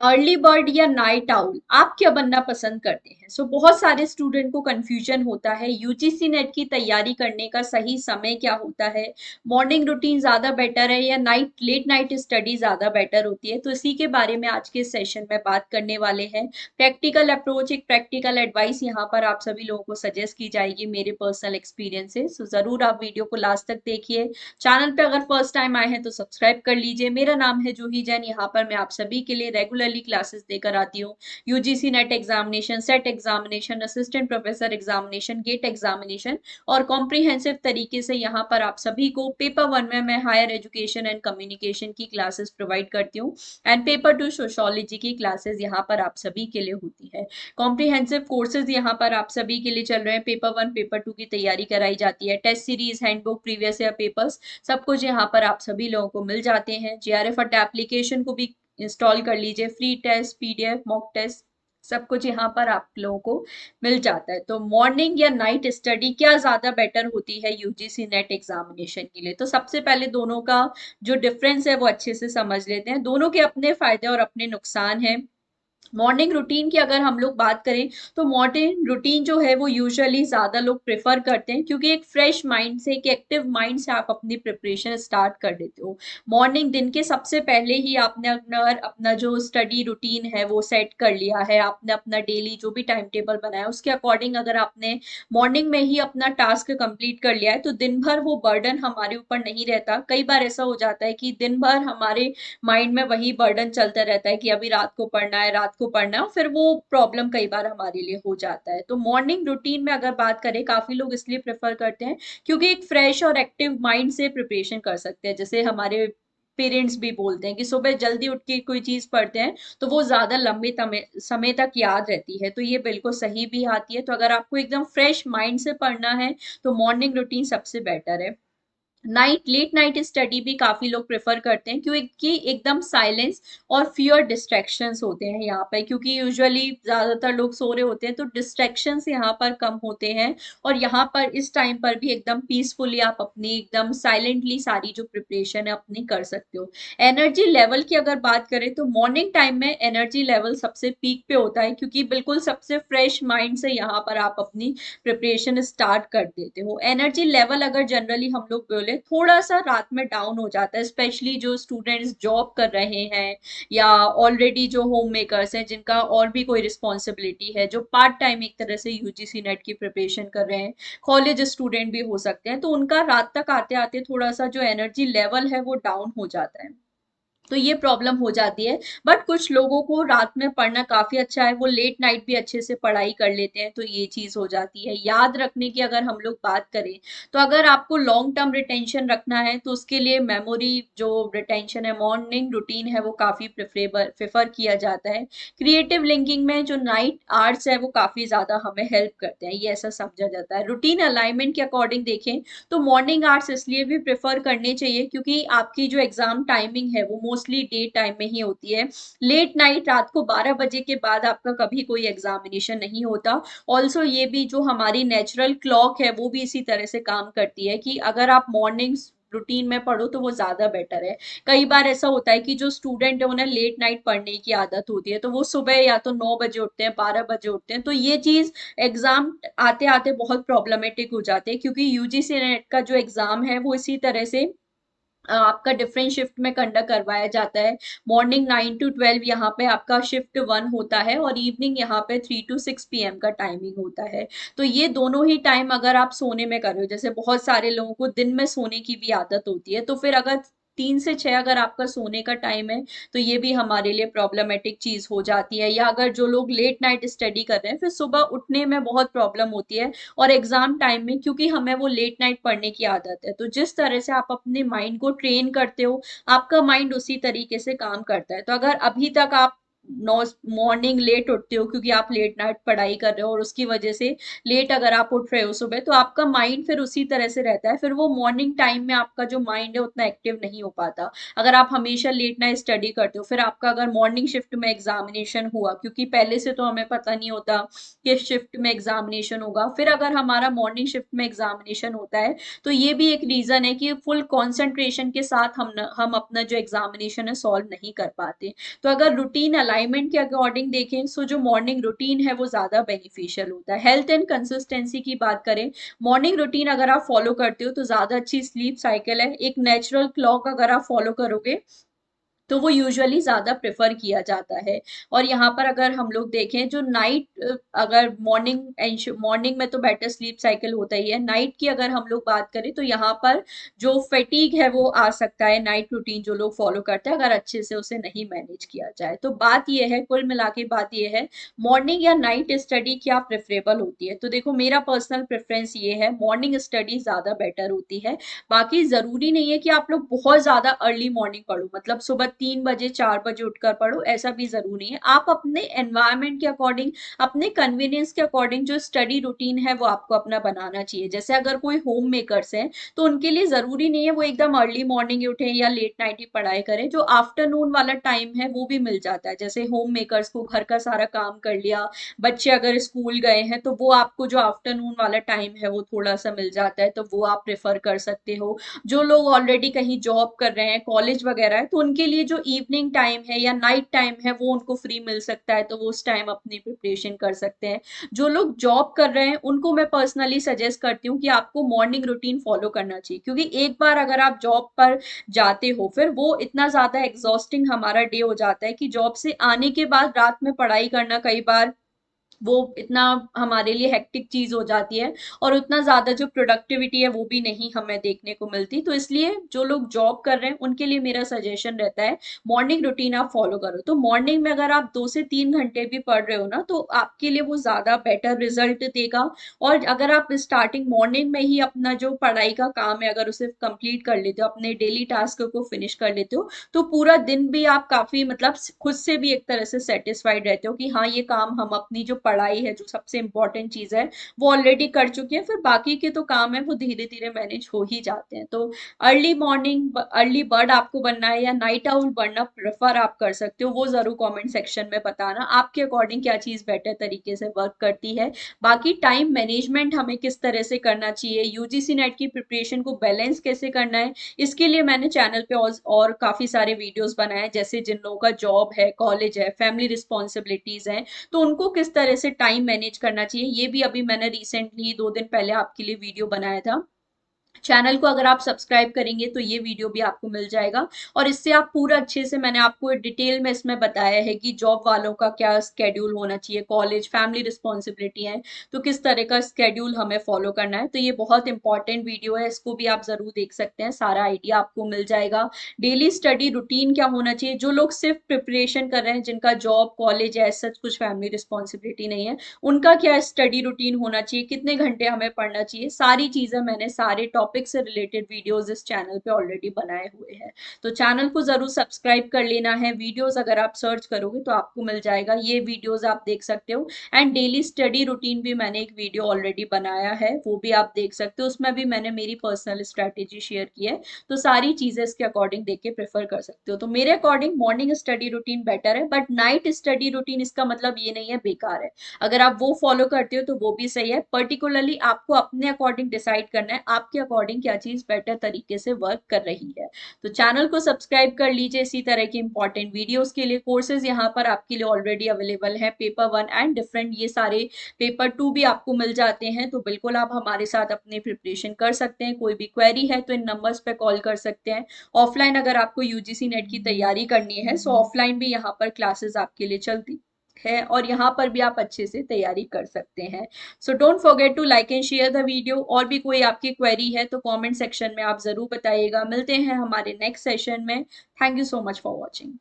Early bird या night owl, आप क्या बनना पसंद करते हैं? बहुत सारे स्टूडेंट को कंफ्यूजन होता है यूजीसी नेट की तैयारी करने का सही समय क्या होता है, मॉर्निंग रूटीन ज्यादा बेटर है या लेट नाइट स्टडी ज्यादा बेटर होती है। तो इसी के बारे में आज के सेशन में बात करने वाले हैं। प्रैक्टिकल अप्रोच, एक प्रैक्टिकल एडवाइस यहाँ पर आप सभी लोगों को सजेस्ट की जाएगी मेरे पर्सनल एक्सपीरियंस से। जरूर आप वीडियो को लास्ट तक देखिए। चैनल पे अगर फर्स्ट टाइम आए हैं तो सब्सक्राइब कर लीजिए। मेरा नाम है जूही जैन, यहाँ पर मैं आप सभी के लिए रेगुलरली क्लासेस देकर आती हूँ। UGC NET examination, SET examination, assistant professor examination, GATE examination और कॉम्प्रिहेंसिव तरीके से यहाँ पर आप सभी को पेपर वन में मैं हायर एजुकेशन एंड कम्युनिकेशन की क्लासेस प्रोवाइड करती हूँ एंड पेपर टू सोशोलॉजी की क्लासेस यहाँ पर आप सभी के लिए होती है। कॉम्प्रिहेंसिव कोर्सेज यहाँ पर आप सभी के लिए चल रहे हैं। पेपर वन पेपर टू की तैयारी कराई जाती है। Test series, handbook, previous year papers, सब कुछ यहाँ पर आप सभी लोगों को मिल जाते हैं। जेआरएफ अड्डा एप्लीकेशन को भी इंस्टॉल कर लीजिए। Free test, PDF, mock test, सब कुछ यहाँ पर आप लोगों को मिल जाता है। तो मॉर्निंग या नाइट स्टडी क्या ज्यादा बेटर होती है यूजीसी नेट एग्जामिनेशन के लिए? तो सबसे पहले दोनों का जो डिफरेंस है वो अच्छे से समझ लेते हैं। दोनों के अपने फायदे और अपने नुकसान हैं। मॉर्निंग रूटीन की अगर हम लोग बात करें तो मॉर्निंग रूटीन जो है वो यूजुअली ज्यादा लोग प्रेफर करते हैं, क्योंकि एक फ्रेश माइंड से, एक एक्टिव माइंड से आप अपनी प्रिपरेशन स्टार्ट कर देते हो। मॉर्निंग दिन के सबसे पहले ही आपने अपना अपना जो स्टडी रूटीन है वो सेट कर लिया है। आपने अपना डेली जो भी टाइम टेबल बनाया उसके अकॉर्डिंग अगर आपने मॉर्निंग में ही अपना टास्क कंप्लीट कर लिया है तो दिन भर वो बर्डन हमारे ऊपर नहीं रहता। कई बार ऐसा हो जाता है कि दिन भर हमारे माइंड में वही बर्डन चलता रहता है कि अभी रात को पढ़ना है, रात को पढ़ना है, फिर वो प्रॉब्लम कई बार हमारे लिए हो जाता है। तो मॉर्निंग रूटीन में अगर बात करें, काफी लोग इसलिए प्रेफर करते हैं क्योंकि एक फ्रेश और एक्टिव माइंड से प्रिपरेशन कर सकते हैं। जैसे हमारे पेरेंट्स भी बोलते हैं कि सुबह जल्दी उठ के कोई चीज पढ़ते हैं तो वो ज्यादा लंबे समय तक याद रहती है। तो ये बिल्कुल सही भी आती है। तो अगर आपको एकदम फ्रेश माइंड से पढ़ना है तो मॉर्निंग रूटीन सबसे बेटर है। लेट नाइट स्टडी भी काफी लोग प्रेफर करते हैं क्योंकि एकदम साइलेंस और फियर डिस्ट्रैक्शंस होते हैं यहाँ पर, क्योंकि यूजुअली ज्यादातर लोग सो रहे होते हैं तो डिस्ट्रैक्शंस यहाँ पर कम होते हैं। और यहाँ पर इस टाइम पर भी एकदम पीसफुली आप अपनी एकदम साइलेंटली सारी जो प्रिपरेशन है अपनी कर सकते हो। एनर्जी लेवल की अगर बात करें तो मॉर्निंग टाइम में एनर्जी लेवल सबसे पीक पे होता है, क्योंकि बिल्कुल सबसे फ्रेश माइंड से यहाँ पर आप अपनी प्रिपरेशन स्टार्ट कर देते हो। एनर्जी लेवल अगर जनरली हम लोग बोले थोड़ा सा रात में डाउन हो जाता है, स्पेशली जो स्टूडेंट्स जॉब कर रहे हैं या ऑलरेडी जो होम मेकर्स हैं जिनका और भी कोई रिस्पॉन्सिबिलिटी है, जो पार्ट टाइम एक तरह से यूजीसी नेट की प्रिपरेशन कर रहे हैं, कॉलेज स्टूडेंट भी हो सकते हैं, तो उनका रात तक आते आते थोड़ा सा जो एनर्जी लेवल है वो डाउन हो जाता है। तो ये प्रॉब्लम हो जाती है। बट कुछ लोगों को रात में पढ़ना काफी अच्छा है, वो लेट नाइट भी अच्छे से पढ़ाई कर लेते हैं, तो ये चीज हो जाती है। याद रखने की अगर हम लोग बात करें तो अगर आपको लॉन्ग टर्म रिटेंशन रखना है तो उसके लिए मेमोरी जो रिटेंशन है, मॉर्निंग रूटीन है, वो काफी प्रेफर किया जाता है। क्रिएटिव लिंकिंग में जो नाइट आर्ट्स है वो काफी ज्यादा हमें हेल्प करते हैं, ये ऐसा समझा जाता है। रूटीन अलाइनमेंट के अकॉर्डिंग देखें तो मॉर्निंग आवर्स इसलिए भी प्रेफर करने चाहिए क्योंकि आपकी जो एग्जाम टाइमिंग है वो मोस्टली डे टाइम में ही होती है। लेट नाइट रात को 12 बजे के बाद आपका कभी कोई एग्जामिनेशन नहीं होता। ऑल्सो ये भी जो हमारी नेचुरल क्लॉक है वो भी इसी तरह से काम करती है कि अगर आप मॉर्निंग रूटीन में पढ़ो तो वो ज्यादा बेटर है। कई बार ऐसा होता है कि जो स्टूडेंट है उन्हें लेट नाइट पढ़ने की आदत होती है तो वो सुबह या तो 9 बजे उठते हैं, 12 बजे उठते हैं, तो ये चीज एग्जाम आते आते बहुत प्रॉब्लमेटिक हो जाते हैं, क्योंकि यूजीसी नेट का जो एग्जाम है वो इसी तरह से आपका डिफरेंट शिफ्ट में कंडक्ट करवाया जाता है। मॉर्निंग 9 to 12 यहाँ पे आपका शिफ्ट वन होता है और इवनिंग यहाँ पे 3 to 6 PM का टाइमिंग होता है। तो ये दोनों ही टाइम अगर आप सोने में कर रहे हो, जैसे बहुत सारे लोगों को दिन में सोने की भी आदत होती है, तो फिर अगर 3 से 6 अगर आपका सोने का टाइम है तो ये भी हमारे लिए प्रॉब्लमेटिक चीज हो जाती है। या अगर जो लोग लेट नाइट स्टडी कर रहे हैं फिर सुबह उठने में बहुत प्रॉब्लम होती है, और एग्जाम टाइम में क्योंकि हमें वो लेट नाइट पढ़ने की आदत है, तो जिस तरह से आप अपने माइंड को ट्रेन करते हो आपका माइंड उसी तरीके से काम करता है। तो अगर अभी तक आप नौ मॉर्निंग लेट उठते हो क्योंकि आप लेट नाइट पढ़ाई कर रहे हो और उसकी वजह से लेट अगर आप उठ रहे हो सुबह, तो आपका माइंड फिर उसी तरह से रहता है, फिर वो मॉर्निंग टाइम में आपका जो माइंड है उतना एक्टिव नहीं हो पाता। अगर आप हमेशा लेट नाइट स्टडी करते हो, फिर आपका अगर मॉर्निंग शिफ्ट में एग्जामिनेशन हुआ, क्योंकि पहले से तो हमें पता नहीं होता किस शिफ्ट में एग्जामिनेशन होगा, फिर अगर हमारा मॉर्निंग शिफ्ट में एग्जामिनेशन होता है तो ये भी एक रीजन है कि फुल कंसंट्रेशन के साथ हम अपना जो एग्जामिनेशन है सॉल्व नहीं कर पाते। तो अगर रूटीन अलाइनमेंट के अकॉर्डिंग देखें सो जो मॉर्निंग रूटीन है वो ज़्यादा बेनिफिशियल होता है। हेल्थ एंड कंसिस्टेंसी की बात करें, मॉर्निंग रूटीन अगर आप फॉलो करते हो तो ज़्यादा अच्छी स्लीप साइकिल है। एक नेचुरल क्लॉक अगर आप फॉलो करोगे तो वो यूजुअली ज़्यादा प्रेफर किया जाता है। और यहाँ पर अगर हम लोग देखें जो नाइट, अगर मॉर्निंग में तो बेटर स्लीप साइकिल होता ही है, नाइट की अगर हम लोग बात करें तो यहाँ पर जो फैटीग है वो आ सकता है नाइट रूटीन जो लोग फॉलो करते हैं अगर अच्छे से उसे नहीं मैनेज किया जाए। तो बात ये है, कुल मिला के बात ये है, मॉर्निंग या नाइट स्टडी क्या प्रेफरेबल होती है। तो देखो मेरा पर्सनल प्रेफरेंस ये है, मॉर्निंग स्टडी ज़्यादा बेटर होती है। बाकी जरूरी नहीं है कि आप लोग बहुत ज्यादा अर्ली मॉर्निंग पढ़ो, मतलब सुबह 3 बजे 4 बजे उठकर पढ़ो, ऐसा भी जरूरी नहीं है। आप अपने एनवायरनमेंट के अकॉर्डिंग, अपने कन्वीनियंस के अकॉर्डिंग जो स्टडी रूटीन है वो आपको अपना बनाना चाहिए। जैसे अगर कोई होम मेकर्स हैं तो उनके लिए जरूरी नहीं है वो एकदम अर्ली मॉर्निंग उठे या लेट नाइट ही पढ़ाई करें, जो आफ्टरनून वाला टाइम है वो भी मिल जाता है। जैसे होम मेकर्स को घर का सारा काम कर लिया, बच्चे अगर स्कूल गए हैं तो वो आपको जो आफ्टरनून वाला टाइम है वो थोड़ा सा मिल जाता है, तो वो आप प्रेफर कर सकते हो। जो लोग ऑलरेडी कहीं जॉब कर रहे हैं, कॉलेज वगैरह है, तो उनके लिए जो इवनिंग टाइम है या नाइट टाइम है वो उनको फ्री मिल सकता है, तो वो उस टाइम अपनी प्रिपरेशन कर सकते हैं। जो लोग जॉब कर रहे हैं उनको मैं पर्सनली सजेस्ट करती हूँ कि आपको मॉर्निंग रूटीन फॉलो करना चाहिए, क्योंकि एक बार अगर आप जॉब पर जाते हो फिर वो इतना ज्यादा एग्जॉस्टिंग हमारा डे हो जाता है कि जॉब से आने के बाद रात में पढ़ाई करना कई बार वो इतना हमारे लिए हेक्टिक चीज हो जाती है, और उतना ज्यादा जो प्रोडक्टिविटी है वो भी नहीं हमें देखने को मिलती। तो इसलिए जो लोग जॉब कर रहे हैं उनके लिए मेरा सजेशन रहता है मॉर्निंग रूटीन आप फॉलो करो। तो मॉर्निंग में अगर आप 2 से 3 घंटे भी पढ़ रहे हो ना तो आपके लिए वो ज्यादा बेटर रिजल्ट देगा। और अगर आप स्टार्टिंग मॉर्निंग में ही अपना जो पढ़ाई का काम है अगर उसे कंप्लीट कर लेते हो, अपने डेली टास्क को फिनिश कर लेते हो, तो पूरा दिन भी आप काफी मतलब खुद से भी एक तरह से सेटिस्फाइड रहते हो कि हाँ ये काम हम अपनी जो पढ़ाई है, जो सबसे इंपॉर्टेंट चीज है, वो ऑलरेडी कर चुके हैं, फिर बाकी के तो काम है वो धीरे धीरे मैनेज हो ही जाते हैं। तो अर्ली मॉर्निंग अर्ली बर्ड आपको बनना है या नाइट आउल बनना प्रेफर आप कर सकते हो, वो जरूर कमेंट सेक्शन में बताना आपके अकॉर्डिंग क्या चीज बेटर तरीके से वर्क करती है। बाकी टाइम मैनेजमेंट हमें किस तरह से करना चाहिए, यूजीसी नेट की प्रिपरेशन को बैलेंस कैसे करना है, इसके लिए मैंने चैनल पे और काफी सारे वीडियोस बनाए हैं। जैसे जिन लोगों का जॉब है, कॉलेज है, फैमिली रिस्पॉन्सिबिलिटीज हैं, तो उनको किस तरह से टाइम मैनेज करना चाहिए, ये भी अभी मैंने रिसेंटली 2 दिन पहले आपके लिए वीडियो बनाया था। चैनल को अगर आप सब्सक्राइब करेंगे तो ये वीडियो भी आपको मिल जाएगा, और इससे आप पूरा अच्छे से, मैंने आपको डिटेल में इसमें बताया है कि जॉब वालों का क्या स्केड्यूल होना चाहिए, कॉलेज फैमिली रिस्पॉन्सिबिलिटी है तो किस तरह का स्केड्यूल हमें फॉलो करना है। तो ये बहुत इंपॉर्टेंट वीडियो है, इसको भी आप जरूर देख सकते हैं, सारा आइडिया आपको मिल जाएगा। डेली स्टडी रूटीन क्या होना चाहिए, जो लोग सिर्फ प्रिपरेशन कर रहे हैं, जिनका जॉब कॉलेज है, सच कुछ फैमिली रिस्पॉन्सिबिलिटी नहीं है, उनका क्या स्टडी रूटीन होना चाहिए, कितने घंटे हमें पढ़ना चाहिए, सारी चीजें मैंने सारे टॉपिक से रिलेटेड वीडियोस इस चैनल पे ऑलरेडी बनाए हुए हैं। तो चैनल को जरूर सब्सक्राइब कर लेना है। वीडियोस अगर आप सर्च करोगे तो आपको मिल जाएगा, ये वीडियोस आप देख सकते हो। एंड डेली स्टडी रूटीन भी मैंने एक वीडियो ऑलरेडी बनाया है, वो भी आप देख सकते हो, उसमें भी मैंने मेरी पर्सनल स्ट्रेटेजी शेयर की है। तो सारी चीजें इसके अकॉर्डिंग देख के प्रेफर कर सकते हो। तो मेरे according morning study routine better है, बट नाइट स्टडी रूटीन इसका मतलब ये नहीं है बेकार है। अगर आप वो फॉलो करते हो तो वो भी सही है, पर्टिकुलरली आपको अपने अकॉर्डिंग डिसाइड करना है आपके अकॉर्डिंग क्या चीज बेटर तरीके से वर्क कर रही है। तो चैनल को सब्सक्राइब कर लीजिए इसी तरह के इंपॉर्टेंट वीडियोस के लिए। कोर्सेज यहाँ पर आपके लिए ऑलरेडी अवेलेबल है, पेपर 1 एंड डिफरेंट, ये सारे पेपर 2 भी आपको मिल जाते हैं। तो बिल्कुल आप हमारे साथ अपनी प्रिपरेशन कर सकते हैं। कोई भी क्वेरी है तो इन नंबर्स पे कॉल कर सकते हैं। ऑफलाइन अगर आपको यूजीसी नेट की तैयारी करनी है सो ऑफलाइन भी यहाँ पर क्लासेस आपके लिए चलती है, और यहाँ पर भी आप अच्छे से तैयारी कर सकते हैं। So don't forget to like and share the video. और भी कोई आपकी क्वेरी है तो कमेंट सेक्शन में आप जरूर बताइएगा। मिलते हैं हमारे नेक्स्ट सेशन में। Thank you so much for watching.